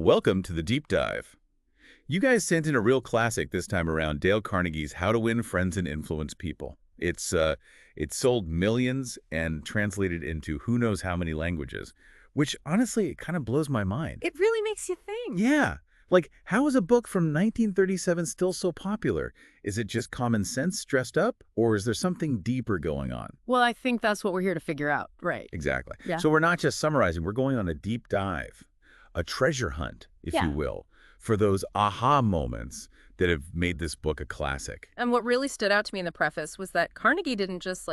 Welcome to the deep dive. You guys sent in a real classic this time around, Dale Carnegie's How to Win Friends and Influence People. It sold millions and translated into who knows how many languages, which honestly, it kind of blows my mind. It really makes you think. Yeah, like how is a book from 1937 still so popular? Is it just common sense dressed up, or is there something deeper going on? Well, I think that's what we're here to figure out, right? Exactly. Yeah. So we're not just summarizing, we're going on a deep dive, a treasure hunt, if Yeah. you will, for those aha moments that have made this book a classic. And what really stood out to me in the preface was that Carnegie didn't just,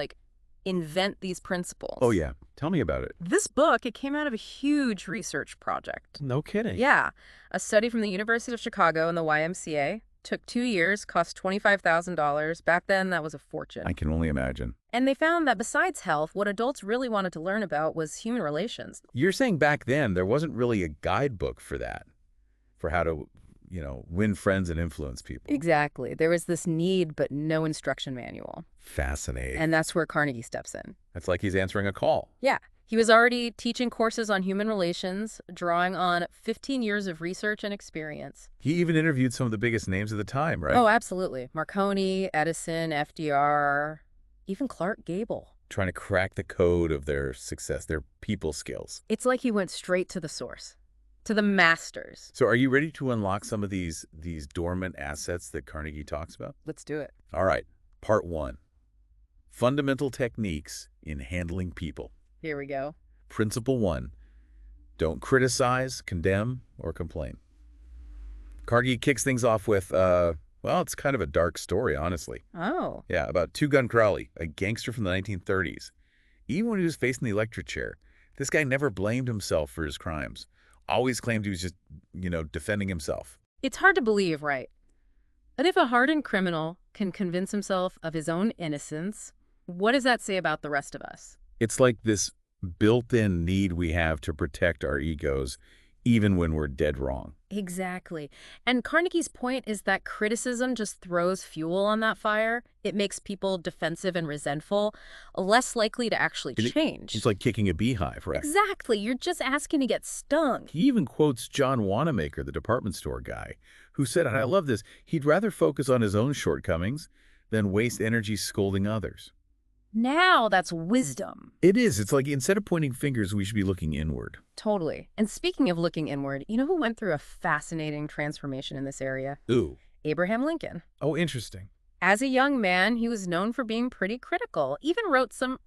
invent these principles. Oh, yeah. Tell me about it. This book, it came out of a huge research project. No kidding. Yeah. A study from the University of Chicago and the YMCA. Took 2 years, cost $25,000. Back then, that was a fortune. I can only imagine. And they found that besides health, what adults really wanted to learn about was human relations. You're saying back then there wasn't really a guidebook for that, for how to, win friends and influence people. Exactly. There was this need, but no instruction manual. Fascinating. And that's where Carnegie steps in. It's like he's answering a call. Yeah. He was already teaching courses on human relations, drawing on 15 years of research and experience. He even interviewed some of the biggest names of the time, right? Oh, absolutely. Marconi, Edison, FDR, even Clark Gable. Trying to crack the code of their success, their people skills. It's like he went straight to the source, to the masters. So are you ready to unlock some of these dormant assets that Carnegie talks about? Let's do it. All right. Part 1. Fundamental techniques in handling people. Here we go. Principle 1. Don't criticize, condemn, or complain. Carnegie kicks things off with, it's kind of a dark story, honestly. Oh. Yeah, about Two Gun Crowley, a gangster from the 1930s. Even when he was facing the electric chair, this guy never blamed himself for his crimes. Always claimed he was just, defending himself. It's hard to believe, right? But if a hardened criminal can convince himself of his own innocence, what does that say about the rest of us? It's like this built-in need we have to protect our egos, even when we're dead wrong. Exactly. And Carnegie's point is that criticism just throws fuel on that fire. It makes people defensive and resentful, less likely to actually change. It's like kicking a beehive, right? Exactly. You're just asking to get stung. He even quotes John Wanamaker, the department store guy, who said, and I love this, he'd rather focus on his own shortcomings than waste energy scolding others. Now that's wisdom. It is. It's like instead of pointing fingers, we should be looking inward. Totally. And speaking of looking inward, you know who went through a fascinating transformation in this area? Ooh. Abraham Lincoln. Oh, interesting. As a young man, he was known for being pretty critical, even wrote some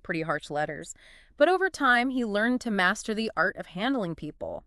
pretty harsh letters. But over time, he learned to master the art of handling people,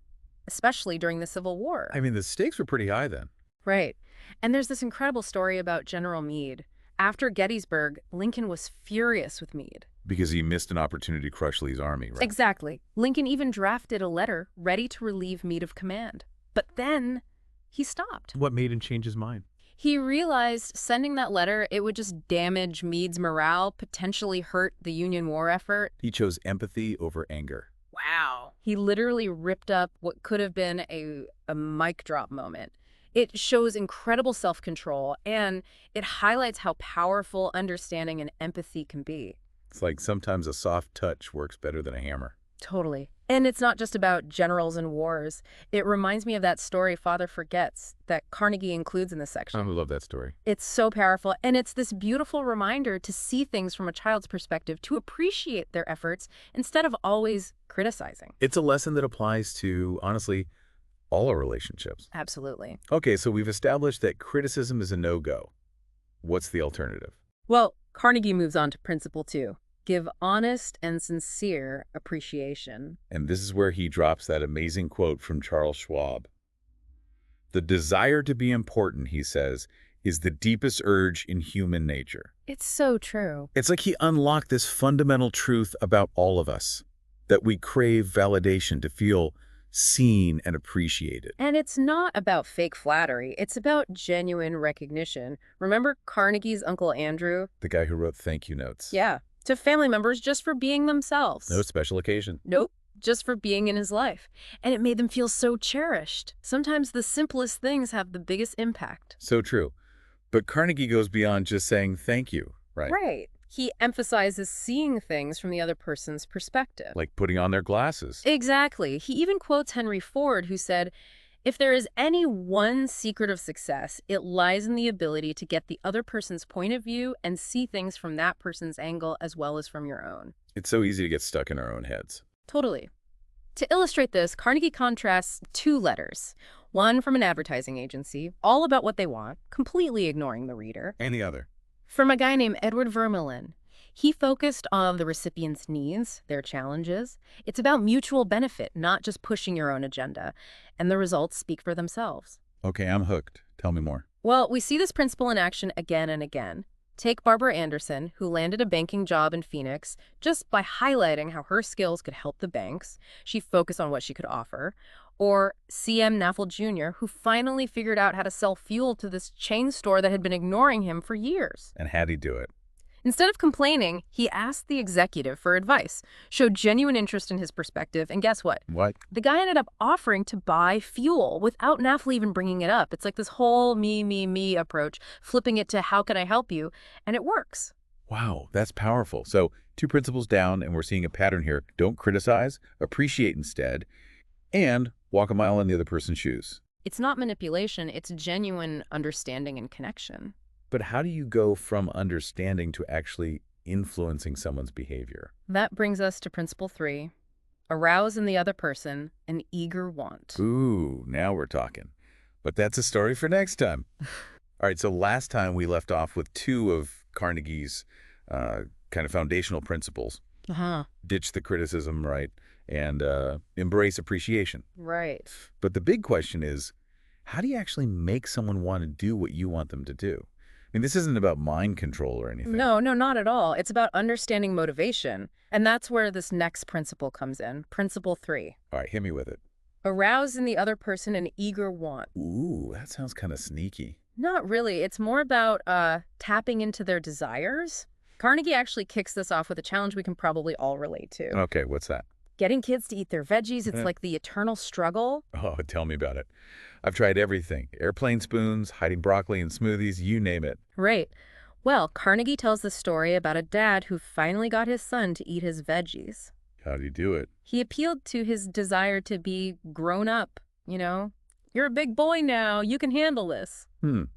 especially during the Civil War. I mean, the stakes were pretty high then. Right. And there's this incredible story about General Meade. After Gettysburg, Lincoln was furious with Meade. Because he missed an opportunity to crush Lee's army, right? Exactly. Lincoln even drafted a letter ready to relieve Meade of command. But then he stopped. What made him change his mind? He realized sending that letter, it would just damage Meade's morale, potentially hurt the Union war effort. He chose empathy over anger. Wow. He literally ripped up what could have been a mic drop moment. It shows incredible self-control, and it highlights how powerful understanding and empathy can be. It's like sometimes a soft touch works better than a hammer. Totally. And it's not just about generals and wars. It reminds me of that story, Father Forgets, that Carnegie includes in this section. I love that story. It's so powerful, and it's this beautiful reminder to see things from a child's perspective, to appreciate their efforts instead of always criticizing. It's a lesson that applies to, honestly, all our relationships. Absolutely. Okay, so we've established that criticism is a no-go. What's the alternative? Well, Carnegie moves on to principle 2. Give honest and sincere appreciation. And this is where he drops that amazing quote from Charles Schwab. The desire to be important, he says, is the deepest urge in human nature. It's so true. It's like he unlocked this fundamental truth about all of us, that we crave validation, to feel seen and appreciated. And it's not about fake flattery. It's about genuine recognition. Remember Carnegie's Uncle Andrew? The guy who wrote thank you notes. Yeah. To family members just for being themselves. No special occasion. Nope. Just for being in his life. And it made them feel so cherished. Sometimes the simplest things have the biggest impact. So true. But Carnegie goes beyond just saying thank you, right? Right. He emphasizes seeing things from the other person's perspective. Like putting on their glasses. Exactly. He even quotes Henry Ford, who said, "If there is any one secret of success, it lies in the ability to get the other person's point of view and see things from that person's angle as well as from your own." It's so easy to get stuck in our own heads. Totally. To illustrate this, Carnegie contrasts two letters. One from an advertising agency, all about what they want, completely ignoring the reader. And the other. From a guy named Edward Vermeulen. He focused on the recipient's needs, their challenges. It's about mutual benefit, not just pushing your own agenda. And the results speak for themselves. Okay, I'm hooked. Tell me more. Well, we see this principle in action again and again. Take Barbara Anderson, who landed a banking job in Phoenix just by highlighting how her skills could help the banks. She focused on what she could offer. Or C.M. Naffel Jr., who finally figured out how to sell fuel to this chain store that had been ignoring him for years. And how'd he do it? Instead of complaining, he asked the executive for advice, showed genuine interest in his perspective, and guess what? What? The guy ended up offering to buy fuel without Naffel even bringing it up. It's like this whole me approach, flipping it to how can I help you, and it works. Wow, that's powerful. So 2 principles down, and we're seeing a pattern here. Don't criticize, appreciate instead, and walk a mile in the other person's shoes. It's not manipulation, it's genuine understanding and connection. But how do you go from understanding to actually influencing someone's behavior? That brings us to principle 3, arouse in the other person an eager want. Ooh, now we're talking. But that's a story for next time. All right, so last time we left off with 2 of Carnegie's kind of foundational principles. Ditch the criticism, right? And embrace appreciation. Right. But the big question is, how do you actually make someone want to do what you want them to do? I mean, this isn't about mind control or anything. No, not at all. It's about understanding motivation. And that's where this next principle comes in. Principle 3. All right, hit me with it. Arouse in the other person an eager want. Ooh, that sounds kind of sneaky. Not really. It's more about tapping into their desires. Carnegie actually kicks this off with a challenge we can probably all relate to. Okay, what's that? Getting kids to eat their veggies, it's like the eternal struggle. Oh, tell me about it. I've tried everything. Airplane spoons, hiding broccoli in smoothies, you name it. Right. Well, Carnegie tells the story about a dad who finally got his son to eat his veggies. How'd he do it? He appealed to his desire to be grown up, you know? You're a big boy now. You can handle this.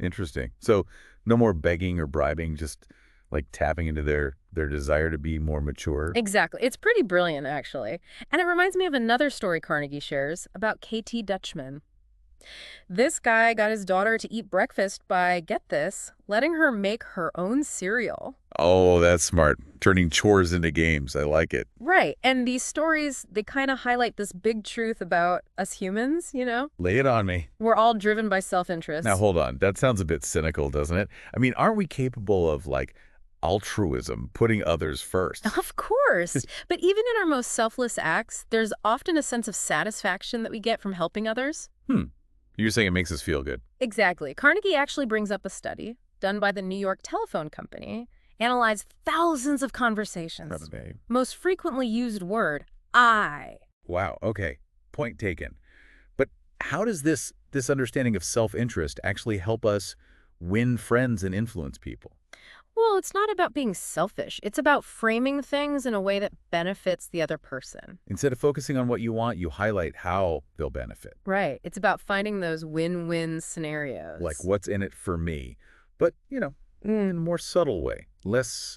Interesting. So no more begging or bribing, just like tapping into their desire to be more mature. Exactly. It's pretty brilliant, actually. And it reminds me of another story Carnegie shares about K.T. Dutchman. This guy got his daughter to eat breakfast by, get this, letting her make her own cereal. Oh, that's smart. Turning chores into games. I like it. Right. And these stories, they kind of highlight this big truth about us humans, you know? Lay it on me. We're all driven by self-interest. Now, hold on. That sounds a bit cynical, doesn't it? I mean, aren't we capable of, like, altruism, putting others first? Of course. But even in our most selfless acts, there's often a sense of satisfaction that we get from helping others. You're saying it makes us feel good. Exactly. Carnegie actually brings up a study done by the New York Telephone Company, analyzed thousands of conversations. Most frequently used word, I. Wow, okay. Point taken. But how does this understanding of self-interest actually help us win friends and influence people? Well, it's not about being selfish. It's about framing things in a way that benefits the other person. Instead of focusing on what you want, you highlight how they'll benefit. Right. It's about finding those win-win scenarios. Like, what's in it for me? But, in a more subtle way, less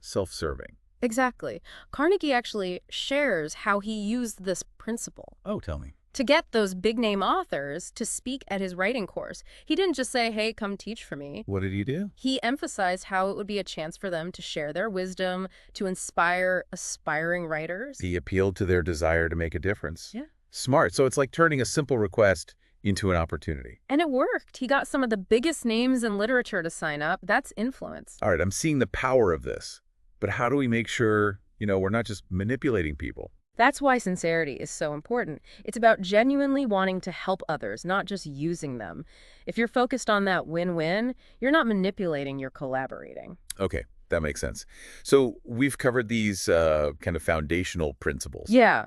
self-serving. Exactly. Carnegie actually shares how he used this principle. Oh, tell me. To get those big-name authors to speak at his writing course. He didn't just say, hey, come teach for me. What did he do? He emphasized how it would be a chance for them to share their wisdom, to inspire aspiring writers. He appealed to their desire to make a difference. Yeah. Smart. So it's like turning a simple request into an opportunity. And it worked. He got some of the biggest names in literature to sign up. That's influence. All right, I'm seeing the power of this. But how do we make sure, we're not just manipulating people? That's why sincerity is so important. It's about genuinely wanting to help others, not just using them. If you're focused on that win-win, you're not manipulating, you're collaborating. Okay, that makes sense. So we've covered these kind of foundational principles. Yeah,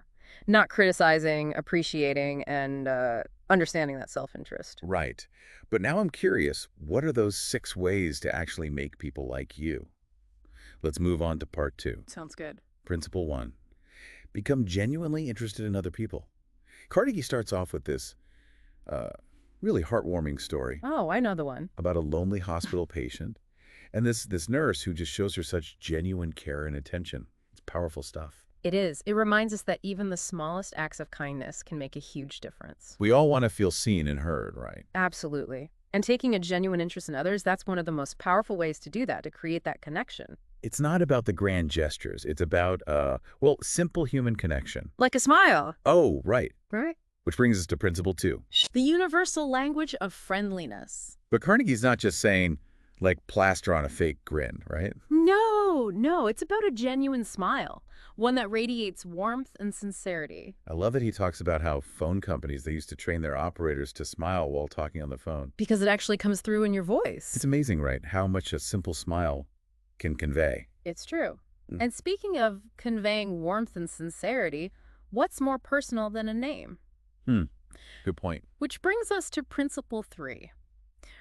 not criticizing, appreciating, and understanding that self-interest. Right. But now I'm curious, what are those 6 ways to actually make people like you? Let's move on to part 2. Sounds good. Principle 1. Become genuinely interested in other people. Carnegie starts off with this uh, really heartwarming story Oh, I know the one. about a lonely hospital patient and this nurse who just shows her such genuine care and attention. It's powerful stuff. It is. It reminds us that even the smallest acts of kindness can make a huge difference. We all want to feel seen and heard, right? Absolutely. And taking a genuine interest in others, that's one of the most powerful ways to do that, to create that connection. It's not about the grand gestures. It's about, well, simple human connection. Like a smile. Oh, right. Right? Which brings us to principle 2. The universal language of friendliness. But Carnegie's not just saying, like, plaster on a fake grin, right? No, it's about a genuine smile, one that radiates warmth and sincerity. I love that he talks about how phone companies, they used to train their operators to smile while talking on the phone. Because it actually comes through in your voice. It's amazing, right, how much a simple smile can convey. It's true. Mm. And speaking of conveying warmth and sincerity, what's more personal than a name? Good point. Which brings us to principle 3.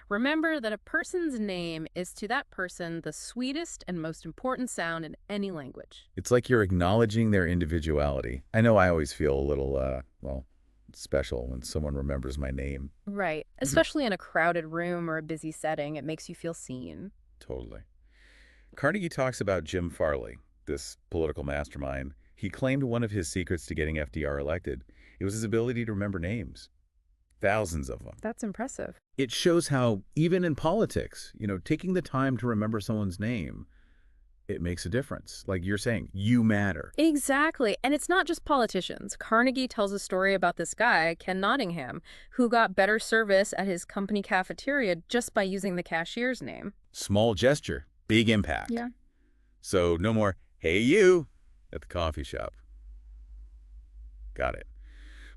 Remember that a person's name is to that person the sweetest and most important sound in any language. It's like you're acknowledging their individuality. I know I always feel a little, well, special when someone remembers my name. Right. Especially in a crowded room or a busy setting, it makes you feel seen. Totally. Carnegie talks about Jim Farley, this political mastermind. He claimed one of his secrets to getting FDR elected. It was his ability to remember names. Thousands of them. That's impressive. It shows how, even in politics, taking the time to remember someone's name, it makes a difference. Like you're saying, you matter. Exactly. And it's not just politicians. Carnegie tells a story about this guy, Ken Nottingham, who got better service at his company cafeteria just by using the cashier's name. Small gesture, big impact. Yeah. So no more, hey you, at the coffee shop. Got it.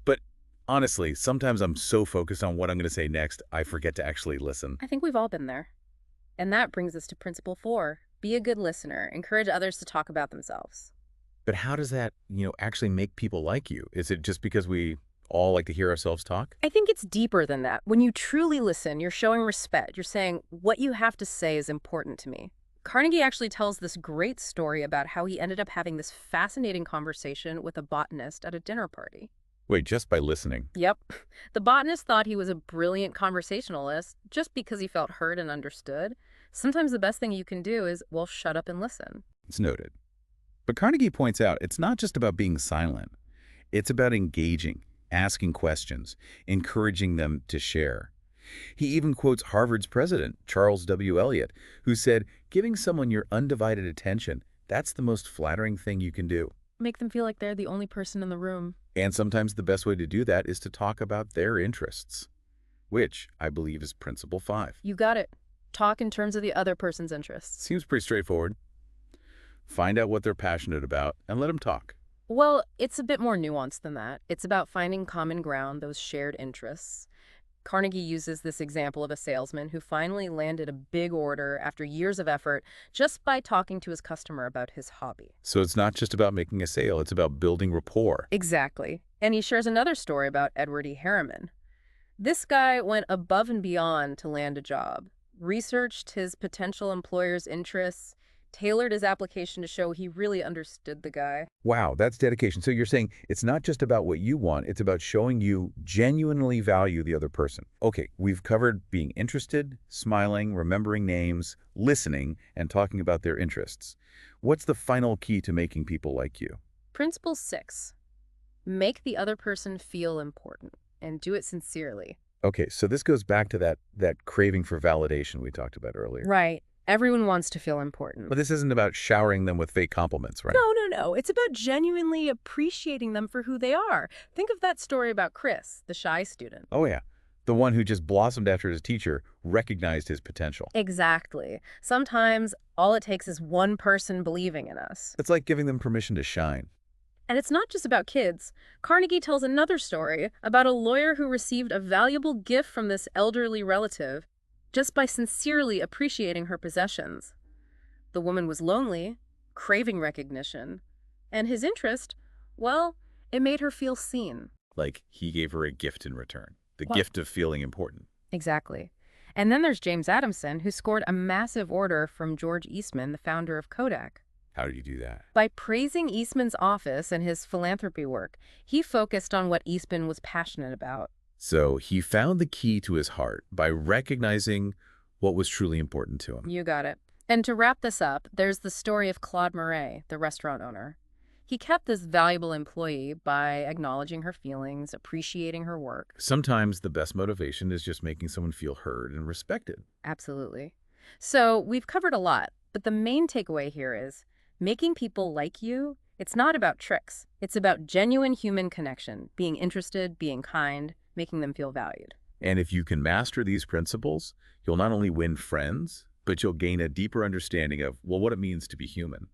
But honestly, sometimes I'm so focused on what I'm going to say next, I forget to actually listen. I think we've all been there. And that brings us to principle 4. Be a good listener. Encourage others to talk about themselves. But how does that, actually make people like you? Is it just because we all like to hear ourselves talk? I think it's deeper than that. When you truly listen, you're showing respect. You're saying, what you have to say is important to me. Carnegie actually tells this great story about how he ended up having this fascinating conversation with a botanist at a dinner party. Wait, just by listening? Yep. The botanist thought he was a brilliant conversationalist just because he felt heard and understood. Sometimes the best thing you can do is, well, shut up and listen. It's noted. But Carnegie points out it's not just about being silent. It's about engaging, asking questions, encouraging them to share. He even quotes Harvard's president, Charles W. Eliot, who said, giving someone your undivided attention, that's the most flattering thing you can do. Make them feel like they're the only person in the room. And sometimes the best way to do that is to talk about their interests, which I believe is principle 5. You got it. Talk in terms of the other person's interests. Seems pretty straightforward. Find out what they're passionate about and let them talk. Well, it's a bit more nuanced than that. It's about finding common ground, those shared interests. Carnegie uses this example of a salesman who finally landed a big order after years of effort just by talking to his customer about his hobby. So it's not just about making a sale, it's about building rapport. Exactly. And he shares another story about Edward E. Harriman. This guy went above and beyond to land a job, researched his potential employer's interests, tailored his application to show he really understood the guy. Wow, that's dedication. So you're saying it's not just about what you want, it's about showing you genuinely value the other person. Okay, we've covered being interested, smiling, remembering names, listening, and talking about their interests. What's the final key to making people like you? Principle 6. Make the other person feel important, and do it sincerely. Okay, so this goes back to that craving for validation we talked about earlier. Right. Everyone wants to feel important. But this isn't about showering them with fake compliments, right? No. It's about genuinely appreciating them for who they are. Think of that story about Chris, the shy student. Oh, yeah. The one who just blossomed after his teacher recognized his potential. Exactly. Sometimes all it takes is one person believing in us. It's like giving them permission to shine. And it's not just about kids. Carnegie tells another story about a lawyer who received a valuable gift from this elderly relative just by sincerely appreciating her possessions. The woman was lonely, craving recognition, and his interest, well, it made her feel seen. Like he gave her a gift in return. The Well, gift of feeling important. exactly. And then there's James Adamson, who scored a massive order from George Eastman, the founder of Kodak. How do you do that? By praising Eastman's office and his philanthropy work, he focused on what Eastman was passionate about. So he found the key to his heart by recognizing what was truly important to him. You got it. And to wrap this up, there's the story of Claude Murray, the restaurant owner. He kept this valuable employee by acknowledging her feelings, appreciating her work. Sometimes the best motivation is just making someone feel heard and respected. Absolutely. So we've covered a lot, but the main takeaway here is making people like you, it's not about tricks. It's about genuine human connection, being interested, being kind, making them feel valued. And if you can master these principles, you'll not only win friends, but you'll gain a deeper understanding of, well, what it means to be human.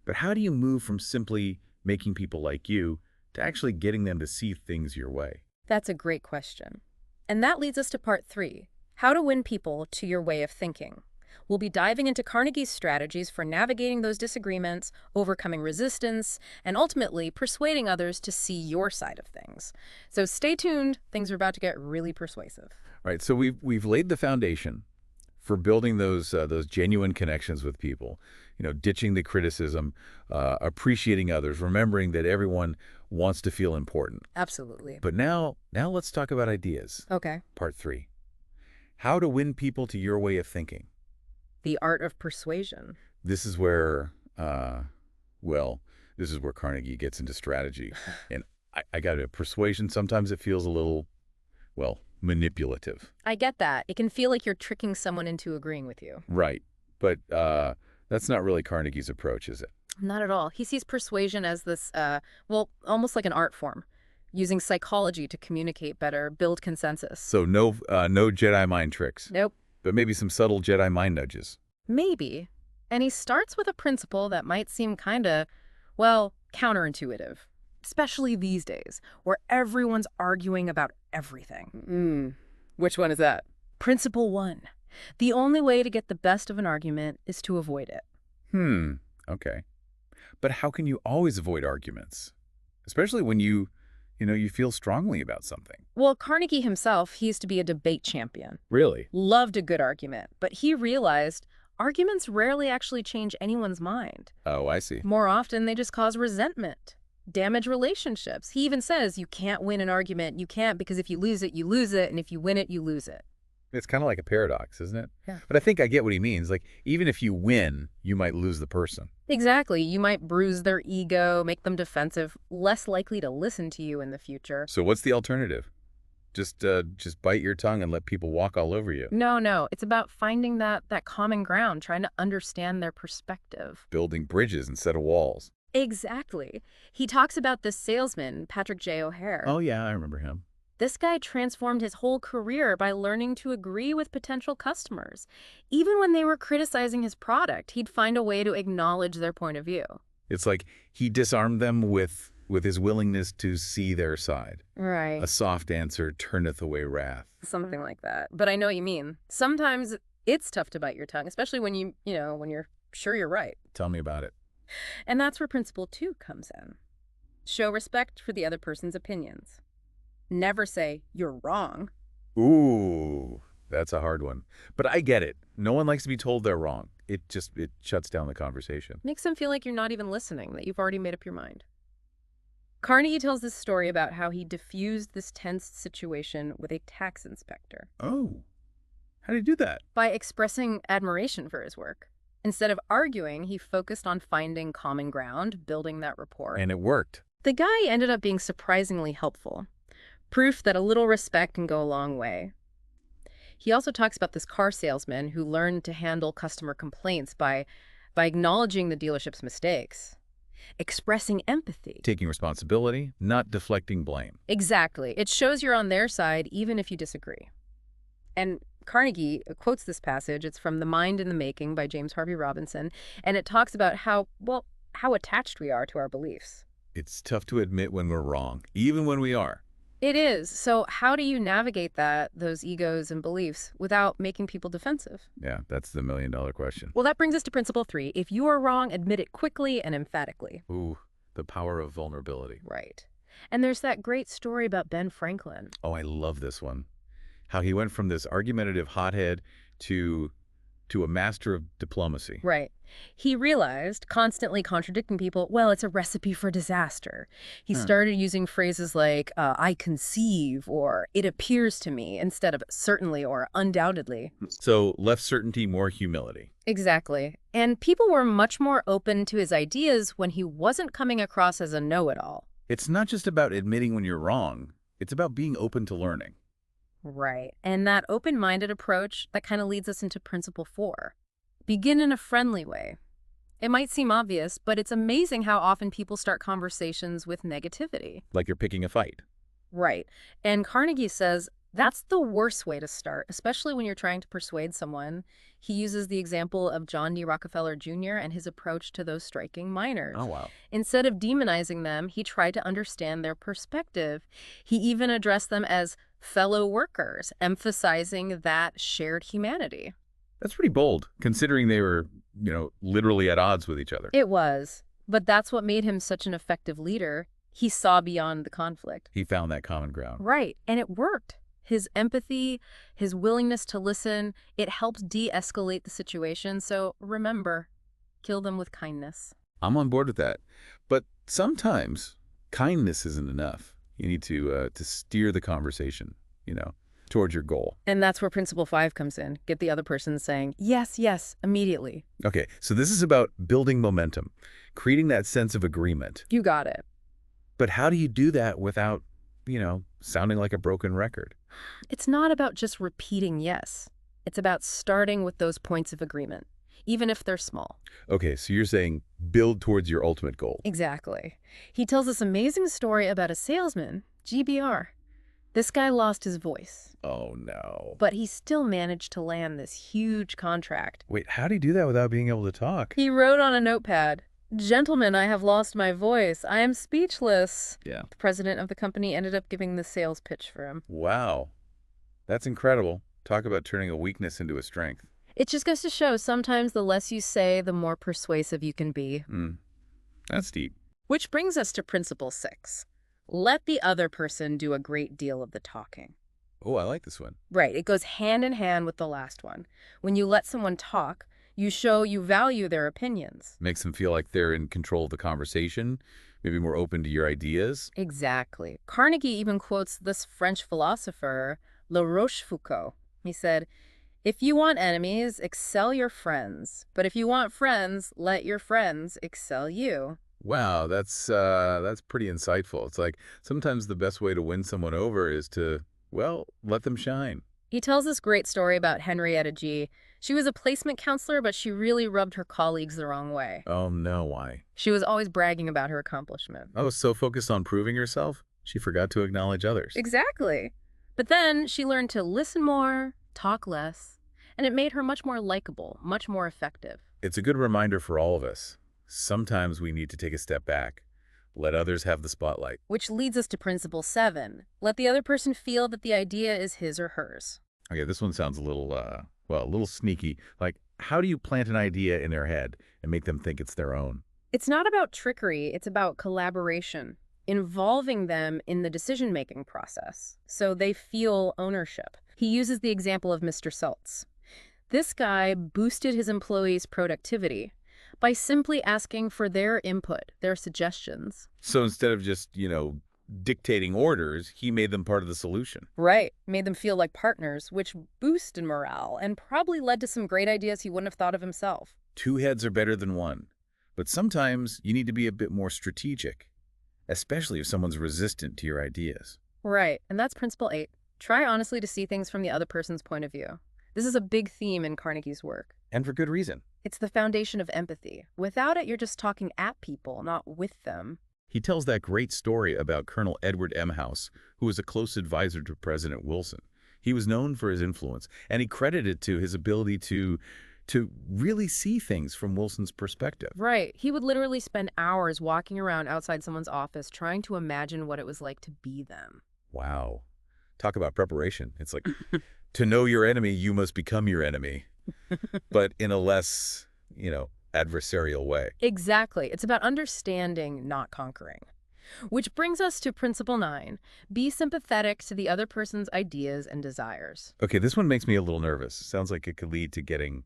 But how do you move from simply making people like you to actually getting them to see things your way? That's a great question. And that leads us to part 3, how to win people to your way of thinking. We'll be diving into Carnegie's strategies for navigating those disagreements, overcoming resistance, and ultimately persuading others to see your side of things. So stay tuned. Things are about to get really persuasive. All right, so we've laid the foundation for building those genuine connections with people. You know, ditching the criticism, appreciating others, remembering that everyone wants to feel important. Absolutely. But now let's talk about ideas. Okay. Part 3. How to win people to your way of thinking. The art of persuasion. This is where, this is where Carnegie gets into strategy. And I got it. Persuasion, sometimes it feels a little, manipulative. I get that. It can feel like you're tricking someone into agreeing with you. Right. But that's not really Carnegie's approach, is it? Not at all. He sees persuasion as this, almost like an art form, using psychology to communicate better, build consensus. So no Jedi mind tricks. Nope. But maybe some subtle Jedi mind nudges. Maybe. And he starts with a principle that might seem kind of, counterintuitive. Especially these days, where everyone's arguing about everything. Which one is that? Principle 1. The only way to get the best of an argument is to avoid it. Okay. But how can you always avoid arguments? Especially when you feel strongly about something. Well, Carnegie himself, he used to be a debate champion. Really? Loved a good argument, but he realized arguments rarely actually change anyone's mind. Oh, I see. More often, they just cause resentment, damage relationships. He even says you can't win an argument. You can't, because if you lose it, and if you win it, you lose it. It's kind of like a paradox, isn't it? Yeah. But I think I get what he means. Like, even if you win, you might lose the person. Exactly. You might bruise their ego, make them defensive, less likely to listen to you in the future. So what's the alternative? Just bite your tongue and let people walk all over you. No. It's about finding that common ground, trying to understand their perspective. Building bridges instead of walls. Exactly. He talks about this salesman, Patrick J. O'Hare. Oh, yeah, I remember him. This guy transformed his whole career by learning to agree with potential customers. Even when they were criticizing his product, he'd find a way to acknowledge their point of view. It's like he disarmed them with his willingness to see their side. Right. A soft answer turneth away wrath. Something like that. But I know what you mean. Sometimes it's tough to bite your tongue, especially when when you're sure you're right. Tell me about it. And that's where principle 2 comes in. Show respect for the other person's opinions. Never say, you're wrong. Ooh, that's a hard one. But I get it. No one likes to be told they're wrong. It shuts down the conversation. Makes them feel like you're not even listening, that you've already made up your mind. Carnegie tells this story about how he diffused this tense situation with a tax inspector. Oh, how did he do that? By expressing admiration for his work. Instead of arguing, he focused on finding common ground, building that rapport. And it worked. The guy ended up being surprisingly helpful. Proof that a little respect can go a long way. He also talks about this car salesman who learned to handle customer complaints by acknowledging the dealership's mistakes, expressing empathy. Taking responsibility, not deflecting blame. Exactly. It shows you're on their side even if you disagree. And Carnegie quotes this passage. It's from The Mind in the Making by James Harvey Robinson, and it talks about how attached we are to our beliefs. It's tough to admit when we're wrong, even when we are. It is. So how do you navigate those egos and beliefs, without making people defensive? Yeah, that's the million-dollar question. Well, that brings us to principle 3. If you are wrong, admit it quickly and emphatically. Ooh, the power of vulnerability. Right. And there's that great story about Ben Franklin. Oh, I love this one. how he went from this argumentative hothead to a master of diplomacy. Right. He realized constantly contradicting people, well, it's a recipe for disaster. He Hmm. started using phrases like, I conceive, or it appears to me, instead of certainly or undoubtedly. So less certainty, more humility. Exactly. And people were much more open to his ideas when he wasn't coming across as a know-it-all. It's not just about admitting when you're wrong. It's about being open to learning. Right. And that open-minded approach, that kind of leads us into principle 4. Begin in a friendly way. It might seem obvious, but it's amazing how often people start conversations with negativity. Like you're picking a fight. Right. And Carnegie says that's the worst way to start, especially when you're trying to persuade someone. He uses the example of John D. Rockefeller Jr. and his approach to those striking miners. Oh, wow. Instead of demonizing them, he tried to understand their perspective. He even addressed them as fellow workers, emphasizing that shared humanity. That's pretty bold, considering they were, literally at odds with each other. It was. But that's what made him such an effective leader. He saw beyond the conflict. He found that common ground. Right. And it worked. His empathy, his willingness to listen, it helped de-escalate the situation. So remember, kill them with kindness. I'm on board with that. But sometimes kindness isn't enough. You need to steer the conversation, towards your goal. And that's where principle 5 comes in. Get the other person saying, yes, yes, immediately. Okay, so this is about building momentum, creating that sense of agreement. You got it. But how do you do that without, sounding like a broken record? It's not about just repeating yes. It's about starting with those points of agreement, even if they're small. Okay, so you're saying build towards your ultimate goal. Exactly. He tells this amazing story about a salesman, GBR. This guy lost his voice, Oh, no. but he still managed to land this huge contract. Wait, how do you do that without being able to talk? He wrote on a notepad, "Gentlemen, I have lost my voice. I am speechless." Yeah. The president of the company ended up giving the sales pitch for him. Wow. That's incredible. Talk about turning a weakness into a strength. It just goes to show sometimes the less you say, the more persuasive you can be. That's deep. Which brings us to principle 6. Let the other person do a great deal of the talking. Oh, I like this one. Right, it goes hand in hand with the last one. When you let someone talk, you show you value their opinions. Makes them feel like they're in control of the conversation, maybe more open to your ideas. Exactly. Carnegie even quotes this French philosopher, La Rochefoucauld. He said, "If you want enemies, excel your friends. But if you want friends, let your friends excel you." Wow, that's pretty insightful. It's like sometimes the best way to win someone over is to, let them shine. He tells this great story about Henrietta G. She was a placement counselor, but she really rubbed her colleagues the wrong way. Oh, no, why? She was always bragging about her accomplishment. I was so focused on proving herself, she forgot to acknowledge others. Exactly. But then she learned to listen more, talk less, and it made her much more likable, much more effective. It's a good reminder for all of us. Sometimes we need to take a step back, let others have the spotlight. Which leads us to principle 7. Let the other person feel that the idea is his or hers. Okay, this one sounds a little sneaky. Like, how do you plant an idea in their head and make them think it's their own? It's not about trickery, it's about collaboration, involving them in the decision-making process so they feel ownership. He uses the example of Mr. Schultz. This guy boosted his employees' productivity by simply asking for their input, their suggestions. So instead of just, dictating orders, he made them part of the solution. Right. Made them feel like partners, which boosted morale and probably led to some great ideas he wouldn't have thought of himself. Two heads are better than one. But sometimes you need to be a bit more strategic, especially if someone's resistant to your ideas. Right. And that's principle 8. Try honestly to see things from the other person's point of view. This is a big theme in Carnegie's work. And for good reason. It's the foundation of empathy. Without it, you're just talking at people, not with them. He tells that great story about Colonel Edward M. House, who was a close advisor to President Wilson. He was known for his influence, and he credited to his ability to really see things from Wilson's perspective. Right. He would literally spend hours walking around outside someone's office trying to imagine what it was like to be them. Wow. Talk about preparation. It's like, to know your enemy, you must become your enemy. But in a less, adversarial way. Exactly. It's about understanding, not conquering. Which brings us to principle 9. Be sympathetic to the other person's ideas and desires. Okay, this one makes me a little nervous. Sounds like it could lead to getting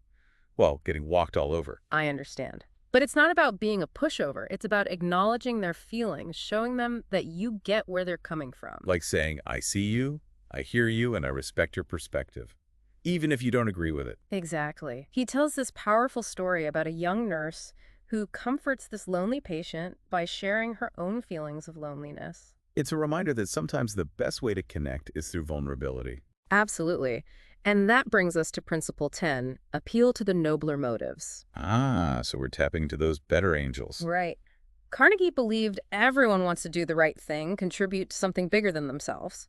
walked all over. I understand. But it's not about being a pushover. It's about acknowledging their feelings, showing them that you get where they're coming from. Like saying, I see you, I hear you, and I respect your perspective, even if you don't agree with it. Exactly. He tells this powerful story about a young nurse who comforts this lonely patient by sharing her own feelings of loneliness. It's a reminder that sometimes the best way to connect is through vulnerability. Absolutely. And that brings us to principle 10, appeal to the nobler motives. Ah, so we're tapping into those better angels. Right. Carnegie believed everyone wants to do the right thing, contribute to something bigger than themselves.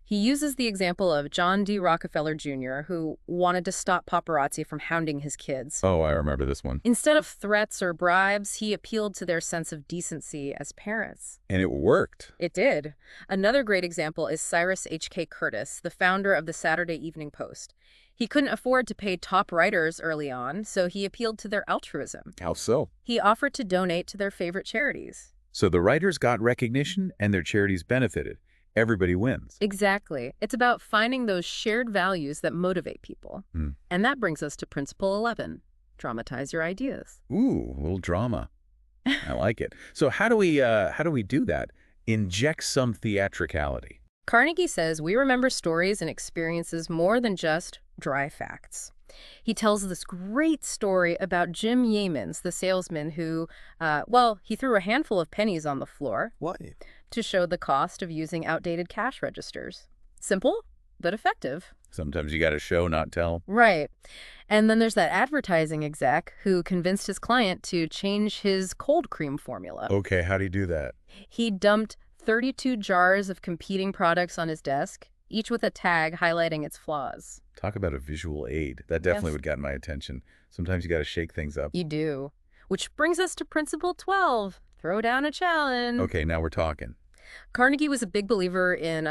He uses the example of John D. Rockefeller Jr., who wanted to stop paparazzi from hounding his kids. Oh, I remember this one. Instead of threats or bribes, he appealed to their sense of decency as parents. And it worked. It did. Another great example is Cyrus H.K. Curtis, the founder of the Saturday Evening Post. He couldn't afford to pay top writers early on, so he appealed to their altruism. How so? He offered to donate to their favorite charities. So the writers got recognition and their charities benefited. Everybody wins. Exactly. It's about finding those shared values that motivate people. Hmm. And that brings us to principle 11. Dramatize your ideas. Ooh, a little drama. I like it. So how do we do that? Inject some theatricality. Carnegie says we remember stories and experiences more than just dry facts. He tells this great story about Jim Yeamans, the salesman who, he threw a handful of pennies on the floor. What? To show the cost of using outdated cash registers. Simple, but effective. Sometimes you got to show, not tell. Right. And then there's that advertising exec who convinced his client to change his cold cream formula. Okay, how do you do that? He dumped 32 jars of competing products on his desk, each with a tag highlighting its flaws. Talk about a visual aid. That definitely would get my attention. Sometimes you got to shake things up. You do. Which brings us to principle 12. Throw down a challenge. Okay, now we're talking. Carnegie was a big believer in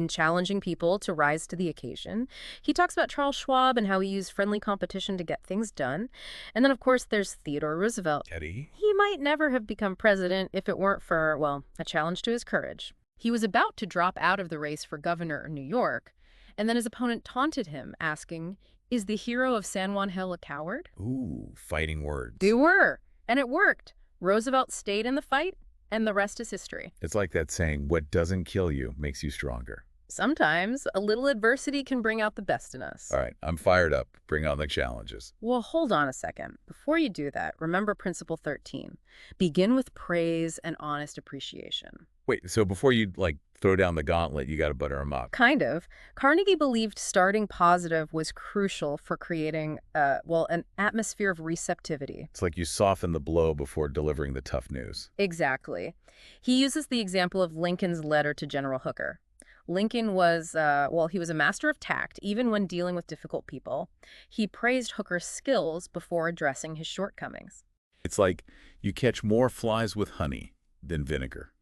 challenging people to rise to the occasion. He talks about Charles Schwab and how he used friendly competition to get things done. And then, of course, there's Theodore Roosevelt. Teddy? He might never have become president if it weren't for, a challenge to his courage. He was about to drop out of the race for governor of New York, and then his opponent taunted him, asking, "Is the hero of San Juan Hill a coward?" Ooh, fighting words. They were, and it worked. Roosevelt stayed in the fight, and the rest is history. It's like that saying, what doesn't kill you makes you stronger. Sometimes a little adversity can bring out the best in us. All right, I'm fired up. Bring on the challenges. Well, hold on a second. Before you do that, remember principle 13. Begin with praise and honest appreciation. Wait, so before you, throw down the gauntlet, you got to butter them up. Kind of. Carnegie believed starting positive was crucial for creating, an atmosphere of receptivity. It's like you soften the blow before delivering the tough news. Exactly. He uses the example of Lincoln's letter to General Hooker. Lincoln was, he was a master of tact, even when dealing with difficult people. He praised Hooker's skills before addressing his shortcomings. It's like you catch more flies with honey than vinegar.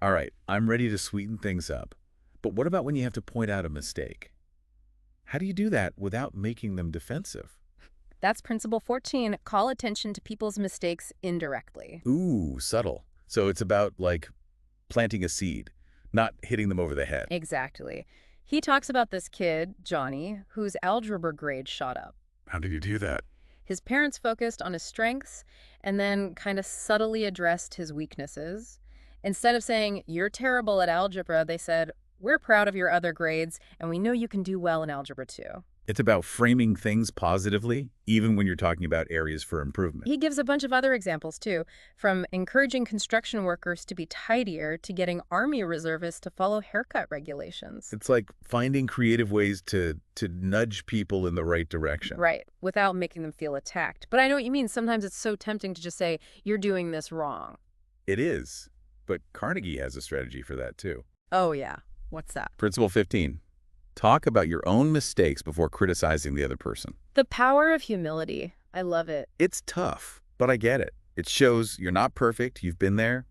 All right, I'm ready to sweeten things up. But what about when you have to point out a mistake? How do you do that without making them defensive? That's principle 14. Call attention to people's mistakes indirectly. Ooh, subtle. So it's about, planting a seed, not hitting them over the head. Exactly. He talks about this kid, Johnny, whose algebra grade shot up. How did you do that? His parents focused on his strengths and then kind of subtly addressed his weaknesses. Instead of saying, "You're terrible at algebra," they said, "We're proud of your other grades, and we know you can do well in algebra too." It's about framing things positively, even when you're talking about areas for improvement. He gives a bunch of other examples too, from encouraging construction workers to be tidier to getting Army reservists to follow haircut regulations. It's like finding creative ways to nudge people in the right direction. Right, without making them feel attacked. But I know what you mean. Sometimes it's so tempting to just say, "You're doing this wrong." It is. But Carnegie has a strategy for that too. Oh, yeah. What's that? Principle 15. Talk about your own mistakes before criticizing the other person. The power of humility. I love it. It's tough, but I get it. It shows you're not perfect, you've been there.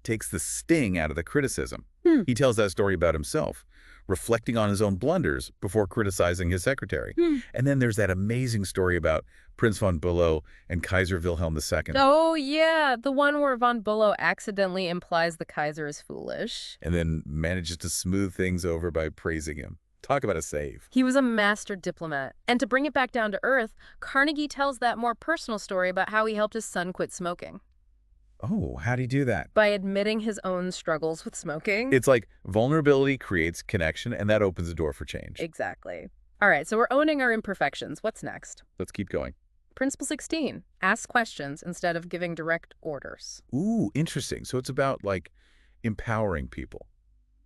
Takes the sting out of the criticism. He tells that story about himself. reflecting on his own blunders before criticizing his secretary. Hmm. And then there's that amazing story about Prince von Bülow and Kaiser Wilhelm II, Oh, yeah, the one where von Bülow accidentally implies the Kaiser is foolish. and then manages to smooth things over by praising him. Talk about a save. He was a master diplomat. And to bring it back down to earth, Carnegie tells that more personal story about how he helped his son quit smoking Oh, how'd he do that? by admitting his own struggles with smoking. It's like vulnerability creates connection, and that opens the door for change. Exactly. All right, so we're owning our imperfections. What's next? Let's keep going. Principle 16, ask questions instead of giving direct orders. Ooh, interesting. So it's about, like, empowering people,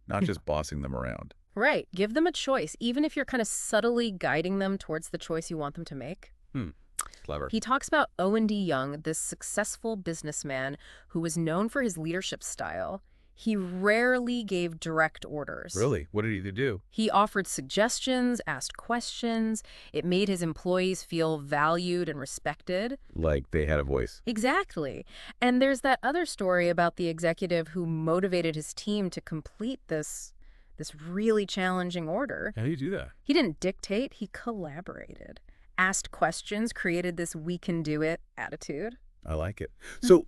not just bossing them around. Right, give them a choice, even if you're kind of subtly guiding them towards the choice you want them to make. Clever. He talks about Owen D. Young, this successful businessman who was known for his leadership style. He rarely gave direct orders. Really? What did he do? He offered suggestions, asked questions. It made his employees feel valued and respected. Like they had a voice. Exactly. And there's that other story about the executive who motivated his team to complete this really challenging order. How do you do that? He didn't dictate, he collaborated. Asked questions, created this we can do it attitude. I like it. So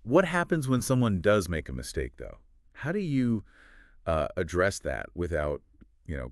what happens when someone does make a mistake, though? How do you address that without,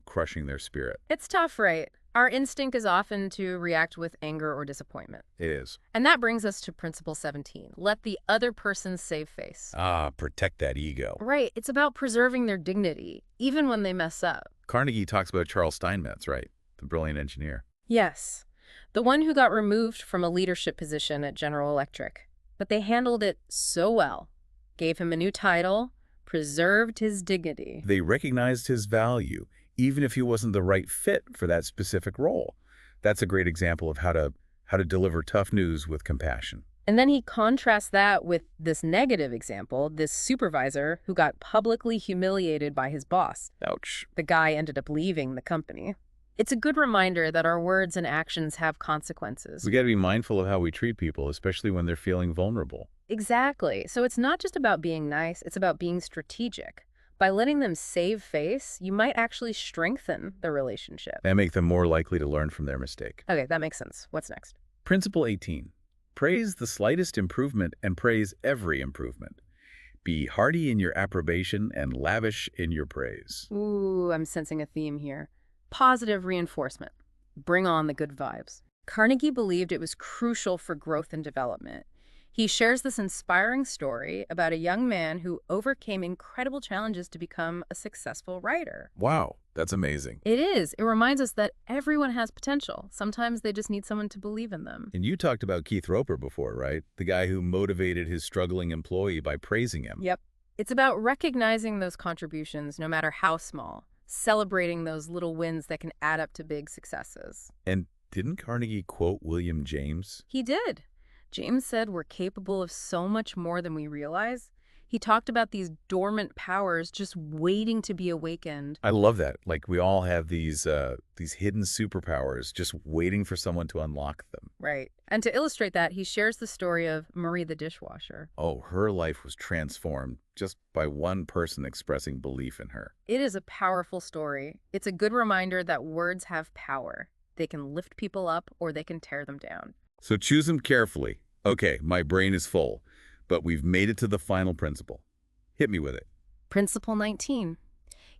crushing their spirit? It's tough, right? Our instinct is often to react with anger or disappointment. It is. And that brings us to principle 17. Let the other person save face. Protect that ego. Right. It's about preserving their dignity, even when they mess up. Carnegie talks about Charles Steinmetz, right? The brilliant engineer. Yes. The one who got removed from a leadership position at General Electric. But they handled it so well. Gave him a new title, preserved his dignity. They recognized his value, even if he wasn't the right fit for that specific role. That's a great example of how to deliver tough news with compassion. And then he contrasts that with this negative example, this supervisor who got publicly humiliated by his boss. Ouch. The guy ended up leaving the company. It's a good reminder that our words and actions have consequences. We got to be mindful of how we treat people, especially when they're feeling vulnerable. Exactly. So it's not just about being nice, it's about being strategic. By letting them save face, you might actually strengthen the relationship. And make them more likely to learn from their mistake. Okay, that makes sense. What's next? Principle 18. Praise the slightest improvement and praise every improvement. Be hearty in your approbation and lavish in your praise. Ooh, I'm sensing a theme here. Positive reinforcement. Bring on the good vibes. Carnegie believed it was crucial for growth and development. He shares this inspiring story about a young man who overcame incredible challenges to become a successful writer. Wow, that's amazing. It is. It reminds us that everyone has potential. Sometimes they just need someone to believe in them. And you talked about Keith Roper before, right? The guy who motivated his struggling employee by praising him. Yep. It's about recognizing those contributions, no matter how small. Celebrating those little wins that can add up to big successes. And didn't Carnegie quote William James? He did. James said we're capable of so much more than we realize. He talked about these dormant powers just waiting to be awakened. I love that. Like we all have these hidden superpowers just waiting for someone to unlock them. Right. And to illustrate that, he shares the story of Marie the dishwasher. Oh, her life was transformed just by one person expressing belief in her. It is a powerful story. It's a good reminder that words have power. They can lift people up or they can tear them down. So choose them carefully. Okay, my brain is full, but we've made it to the final principle. Hit me with it. Principle 19.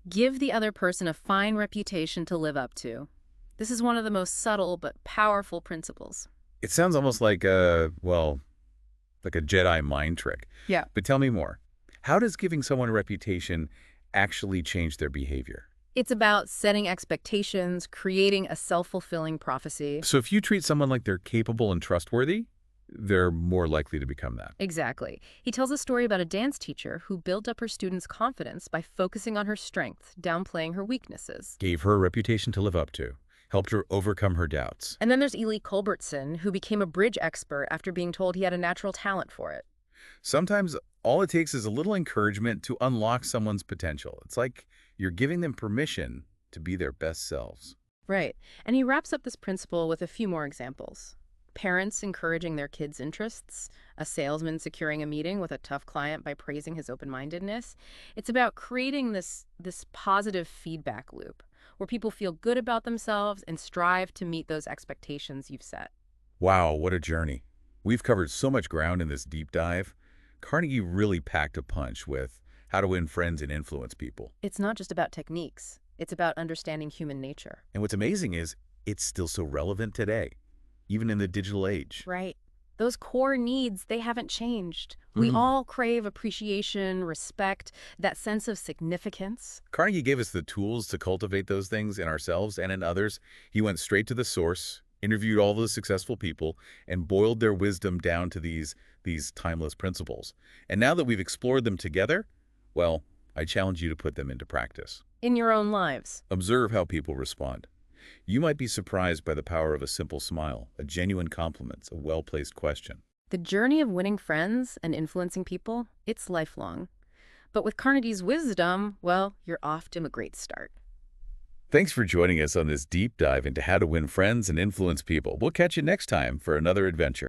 Give the other person a fine reputation to live up to. This is one of the most subtle but powerful principles. It sounds almost like like a Jedi mind trick. Yeah. But tell me more. How does giving someone a reputation actually change their behavior? It's about setting expectations, creating a self-fulfilling prophecy. So if you treat someone like they're capable and trustworthy, they're more likely to become that. Exactly. He tells a story about a dance teacher who built up her students' confidence by focusing on her strengths, downplaying her weaknesses. Gave her a reputation to live up to. Helped her overcome her doubts. And then there's Ely Culbertson, who became a bridge expert after being told he had a natural talent for it. Sometimes all it takes is a little encouragement to unlock someone's potential. It's like you're giving them permission to be their best selves. Right. And he wraps up this principle with a few more examples. Parents encouraging their kids' interests, a salesman securing a meeting with a tough client by praising his open-mindedness. It's about creating this positive feedback loop where people feel good about themselves and strive to meet those expectations you've set. Wow, what a journey. We've covered so much ground in this deep dive. Carnegie really packed a punch with how to win friends and influence people. It's not just about techniques. It's about understanding human nature. And what's amazing is it's still so relevant today, even in the digital age. Right. Those core needs, they haven't changed. We Mhm. all crave appreciation, respect, that sense of significance. Carnegie gave us the tools to cultivate those things in ourselves and in others. He went straight to the source, interviewed all the successful people, and boiled their wisdom down to these timeless principles. And now that we've explored them together, well, I challenge you to put them into practice. In your own lives. Observe how people respond. You might be surprised by the power of a simple smile, a genuine compliment, a well-placed question. The journey of winning friends and influencing people, it's lifelong. But with Carnegie's wisdom, well, you're off to a great start. Thanks for joining us on this deep dive into how to win friends and influence people. We'll catch you next time for another adventure.